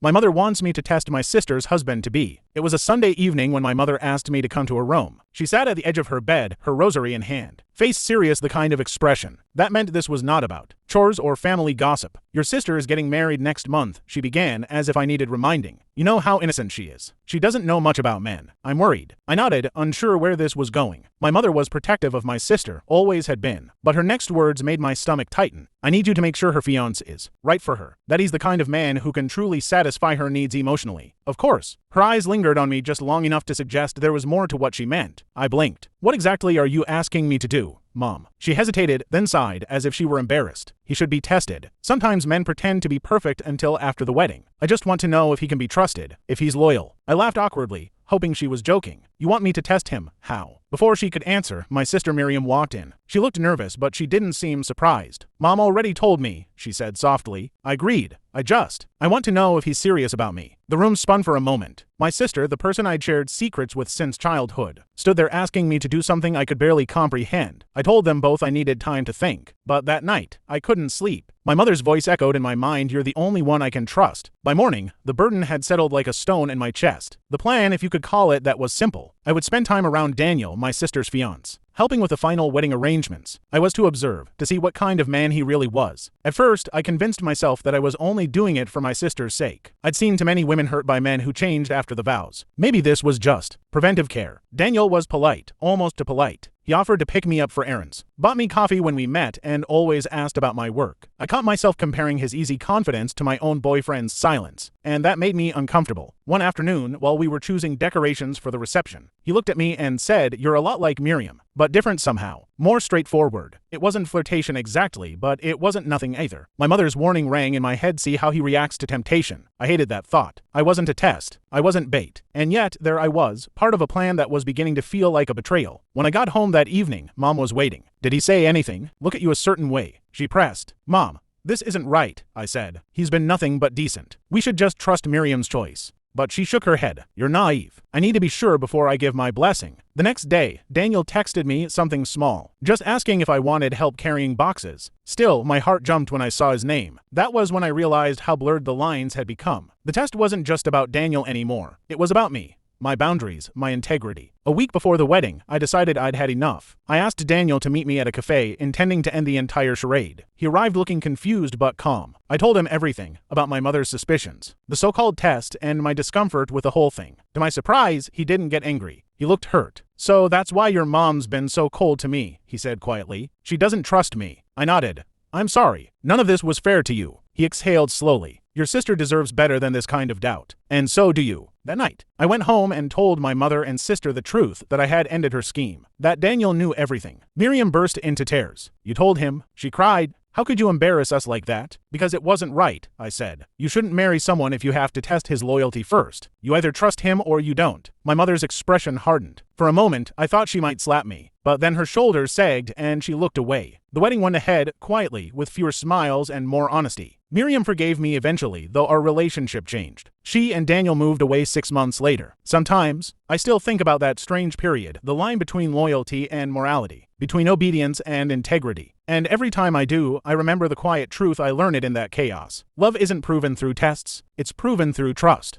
My mother wants me to test my sister's husband-to-be. It was a Sunday evening when my mother asked me to come to her room. She sat at the edge of her bed, her rosary in hand. Face serious, the kind of expression. That meant this was not about chores or family gossip. Your sister is getting married next month, she began, as if I needed reminding. You know how innocent she is. She doesn't know much about men. I'm worried. I nodded, unsure where this was going. My mother was protective of my sister, always had been. But her next words made my stomach tighten. I need you to make sure her fiancé is right for her. That he's the kind of man who can truly satisfy her needs emotionally. Of course. Her eyes lingered on me just long enough to suggest there was more to what she meant. I blinked. What exactly are you asking me to do, Mom? She hesitated, then sighed, as if she were embarrassed. He should be tested. Sometimes men pretend to be perfect until after the wedding. I just want to know if he can be trusted, if he's loyal. I laughed awkwardly, hoping she was joking. You want me to test him? How? Before she could answer, my sister Miriam walked in. She looked nervous, but she didn't seem surprised. Mom already told me, she said softly. I agreed. I want to know if he's serious about me. The room spun for a moment. My sister, the person I'd shared secrets with since childhood, stood there asking me to do something I could barely comprehend. I told them both I needed time to think. But that night, I couldn't sleep. My mother's voice echoed in my mind, you're the only one I can trust. By morning, the burden had settled like a stone in my chest. The plan, if you could call it that, was simple. I would spend time around Daniel, my sister's fiancé, helping with the final wedding arrangements. I was to observe, to see what kind of man he really was. At first, I convinced myself that I was only doing it for my sister's sake. I'd seen too many women hurt by men who changed after the vows. Maybe this was just preventive care. Daniel was polite, almost too polite. He offered to pick me up for errands, bought me coffee when we met, and always asked about my work. I caught myself comparing his easy confidence to my own boyfriend's silence, and that made me uncomfortable. One afternoon, while we were choosing decorations for the reception, he looked at me and said, "You're a lot like Miriam, but different somehow. More straightforward." It wasn't flirtation exactly, but it wasn't nothing either. My mother's warning rang in my head, see how he reacts to temptation. I hated that thought. I wasn't a test. I wasn't bait. And yet, there I was, part of a plan that was beginning to feel like a betrayal. When I got home that evening, Mom was waiting. Did he say anything? Look at you a certain way? She pressed. Mom, this isn't right, I said. He's been nothing but decent. We should just trust Miriam's choice. But she shook her head. You're naive. I need to be sure before I give my blessing. The next day, Daniel texted me something small, just asking if I wanted help carrying boxes. Still, my heart jumped when I saw his name. That was when I realized how blurred the lines had become. The test wasn't just about Daniel anymore. It was about me. My boundaries, my integrity. A week before the wedding, I decided I'd had enough. I asked Daniel to meet me at a cafe, intending to end the entire charade. He arrived looking confused but calm. I told him everything about my mother's suspicions, the so-called test, and my discomfort with the whole thing. To my surprise, he didn't get angry. He looked hurt. So that's why your mom's been so cold to me, he said quietly. She doesn't trust me. I nodded. I'm sorry. None of this was fair to you. He exhaled slowly. Your sister deserves better than this kind of doubt. And so do you. That night, I went home and told my mother and sister the truth, that I had ended her scheme, that Daniel knew everything. Miriam burst into tears. You told him? She cried. How could you embarrass us like that? Because it wasn't right, I said. You shouldn't marry someone if you have to test his loyalty first. You either trust him or you don't. My mother's expression hardened. For a moment, I thought she might slap me, but then her shoulders sagged and she looked away. The wedding went ahead quietly, with fewer smiles and more honesty. Miriam forgave me eventually, though our relationship changed. She and Daniel moved away 6 months later. Sometimes, I still think about that strange period, the line between loyalty and morality, between obedience and integrity. And every time I do, I remember the quiet truth I learned in that chaos. Love isn't proven through tests, it's proven through trust.